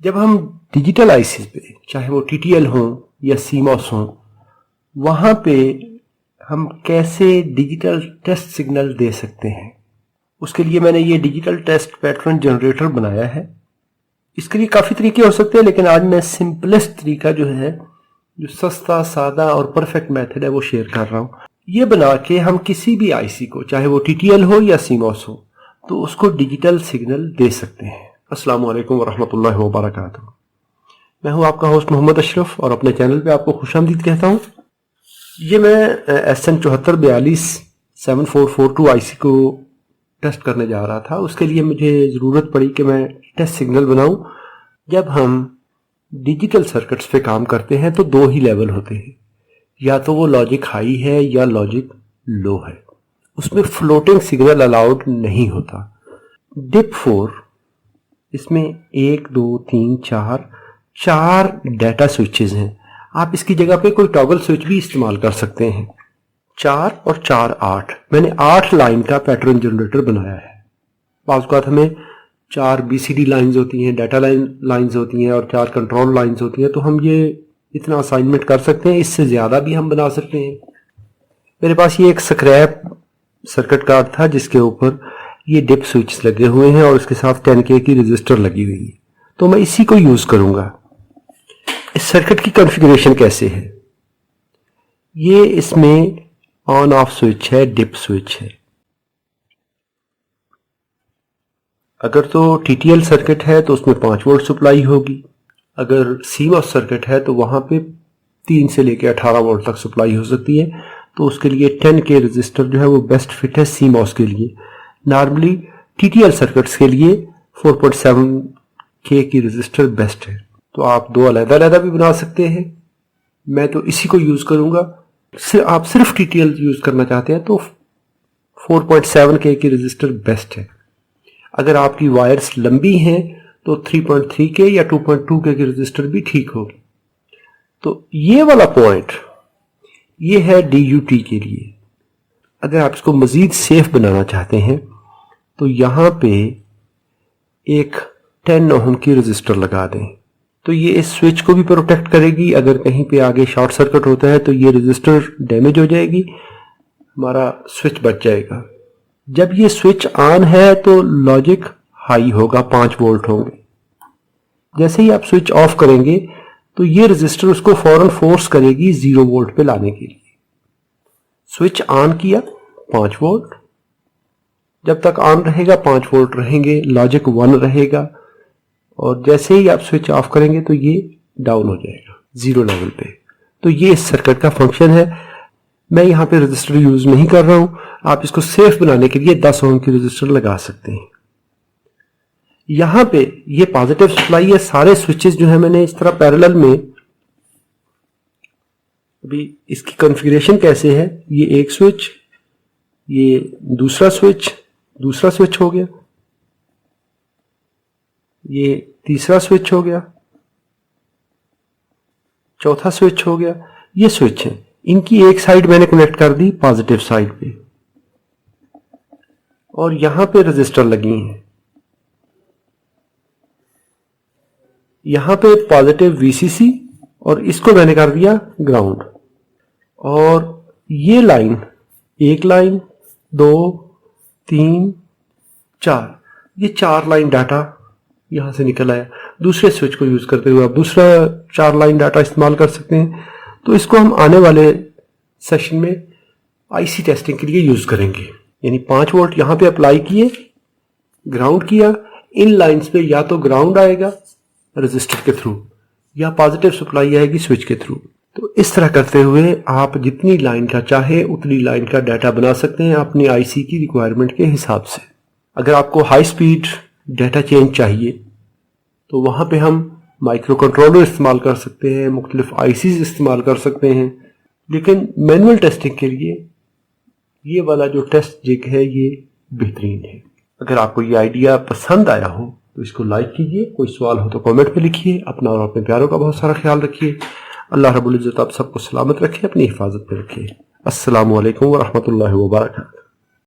جب ہم ڈیجیٹل آئیسیز پہ چاہے وہ TTL ہوں یا CMOS ہوں وہاں پہ ہم کیسے ڈیجیٹل ٹیسٹ سگنل دے سکتے ہیں، اس کے لیے میں نے یہ ڈیجیٹل ٹیسٹ پیٹرن جنریٹر بنایا ہے۔ اس کے لیے کافی طریقے ہو سکتے ہیں، لیکن آج میں سمپلسٹ طریقہ جو ہے، جو سستا سادہ اور پرفیکٹ میتھڈ ہے، وہ شیئر کر رہا ہوں۔ یہ بنا کے ہم کسی بھی IC کو چاہے وہ TTL ہو یا CMOS ہو تو اس کو ڈیجیٹل سگنل دے سکتے ہیں۔ السلام علیکم ورحمۃ اللہ وبرکاتہ۔ میں ہوں آپ کا ہوسٹ محمد اشرف اور اپنے چینل پہ آپ کو خوش آمدید کہتا ہوں۔ یہ میں SN 7442 7442 IC کو ٹیسٹ کرنے جا رہا تھا۔ اس کے لیے مجھے ضرورت پڑی کہ میں ٹیسٹ سگنل بناؤں۔ جب ہم ڈیجیٹل سرکٹس پہ کام کرتے ہیں تو دو ہی لیول ہوتے ہیں، یا تو وہ لاجک ہائی ہے یا لاجک لو ہے، اس میں فلوٹنگ سگنل الاؤڈ نہیں ہوتا۔ ڈپ 4 اس میں 1 2 3 4 ڈیٹا سوئچز ہیں۔ آپ اس کی جگہ پہ کوئی ٹاگل سوئچ بھی استعمال کر سکتے ہیں۔ 4 اور 4 8 میں نے 8 لائن کا پیٹرن جنریٹر بنایا ہے۔ بعض اوقات ہمیں 4 BCD لائنز ہوتی ہیں، ڈیٹا لائنز ہوتی ہیں اور 4 کنٹرول لائنز ہوتی ہیں، تو ہم یہ اتنا اسائنمنٹ کر سکتے ہیں۔ اس سے زیادہ بھی ہم بنا سکتے ہیں۔ میرے پاس یہ ایک سکریپ سرکٹ کارڈ تھا جس کے اوپر یہ ڈپ سوئچز لگے ہوئے ہیں اور اس کے ساتھ 10K کی رجسٹر لگی ہوئی ہے، تو میں اسی کو یوز کروں گا۔ اس سرکٹ کی کنفیگریشن کیسے ہے؟ یہ اس میں آن آف سوئچ ہے، ڈپ سوئچ ہے۔ اگر تو TTL سرکٹ ہے تو اس میں 5 وولٹ سپلائی ہوگی، اگر CMOS سرکٹ ہے تو وہاں پہ 3 سے لے کے 18 وولٹ تک سپلائی ہو سکتی ہے، تو اس کے لیے 10K رجسٹر جو ہے وہ بیسٹ فٹ ہے CMOS کے لیے۔ نارملی TTL سرکٹس کے لیے 4.7K کی رجسٹر بیسٹ ہے، تو آپ دو علیحدہ علیحدہ بھی بنا سکتے ہیں۔ میں تو اسی کو یوز کروں گا۔ آپ صرف TTL یوز کرنا چاہتے ہیں تو 4.7K کی رجسٹر بیسٹ ہے۔ اگر آپ کی وائرز لمبی ہیں تو 3.3K یا 2.2K کی رجسٹر بھی ٹھیک ہوگی۔ تو یہ والا پوائنٹ یہ ہے DUT کے لیے۔ اگر آپ اس کو مزید سیف بنانا چاہتے ہیں تو یہاں پہ ایک 10 اوہم کی رجسٹر لگا دیں، تو یہ اس سوئچ کو بھی پروٹیکٹ کرے گی۔ اگر کہیں پہ آگے شارٹ سرکٹ ہوتا ہے تو یہ رجسٹر ڈیمیج ہو جائے گی، ہمارا سوئچ بچ جائے گا۔ جب یہ سوئچ آن ہے تو لاجک ہائی ہوگا، 5 وولٹ ہوں گے۔ جیسے ہی آپ سوئچ آف کریں گے تو یہ رجسٹر اس کو فوراً فورس کرے گی 0 وولٹ پہ لانے کے لیے۔ سوئچ آن کیا 5 وولٹ، جب تک آن رہے گا 5 وولٹ رہیں گے، لاجک 1 رہے گا، اور جیسے ہی آپ سوئچ آف کریں گے تو یہ ڈاؤن ہو جائے گا 0 لیول پہ۔ تو یہ اس سرکٹ کا فنکشن ہے۔ میں یہاں پہ رجسٹر یوز نہیں کر رہا ہوں، آپ اس کو سیف بنانے کے لیے 10 اوہم کی رجسٹر لگا سکتے ہیں۔ یہاں پہ یہ پازیٹیو سپلائی ہے، سارے سوئچز جو ہیں میں نے اس طرح پیرلل میں، ابھی اس کی کنفیگریشن کیسے ہے، یہ ایک سوئچ، یہ دوسرا سوئچ ہو گیا، یہ تیسرا سوئچ ہو گیا، چوتھا سوئچ ہو گیا، یہ سوئچ ہے۔ ان کی ایک سائیڈ میں نے کنیکٹ کر دی پازیٹیو سائیڈ پہ، اور یہاں پہ رجسٹر لگی ہیں۔ یہاں پہ پازیٹیو VCC اور اس کو میں نے کر دیا گراؤنڈ، اور یہ لائن 1 لائن 2 3 4، یہ 4 لائن ڈاٹا یہاں سے نکل آیا۔ دوسرے سوئچ کو یوز کرتے ہوئے آپ دوسرا 4 لائن ڈاٹا استعمال کر سکتے ہیں۔ تو اس کو ہم آنے والے سیشن میں IC ٹیسٹنگ کے لیے یوز کریں گے۔ یعنی 5 وولٹ یہاں پہ اپلائی کیے، گراؤنڈ کیا، ان لائنز پہ یا تو گراؤنڈ آئے گا رجسٹر کے تھرو یا پازیٹیو سپلائی آئے گی سوئچ کے تھرو۔ تو اس طرح کرتے ہوئے آپ جتنی لائن کا چاہے اتنی لائن کا ڈیٹا بنا سکتے ہیں اپنی IC کی ریکوائرمنٹ کے حساب سے۔ اگر آپ کو ہائی سپیڈ ڈیٹا چینج چاہیے تو وہاں پہ ہم مائکرو کنٹرولر استعمال کر سکتے ہیں، مختلف ICs استعمال کر سکتے ہیں، لیکن مینول ٹیسٹنگ کے لیے یہ والا جو ٹیسٹ جگ ہے یہ بہترین ہے۔ اگر آپ کو یہ آئیڈیا پسند آیا ہو تو اس کو لائک کیجئے، کوئی سوال ہو تو کامنٹ پہ لکھیے۔ اپنا اور اپنے پیاروں کا بہت سارا خیال رکھیے۔ اللہ رب العزت آپ سب کو سلامت رکھے، اپنی حفاظت پہ رکھے۔ السلام علیکم ورحمۃ اللہ وبرکاتہ۔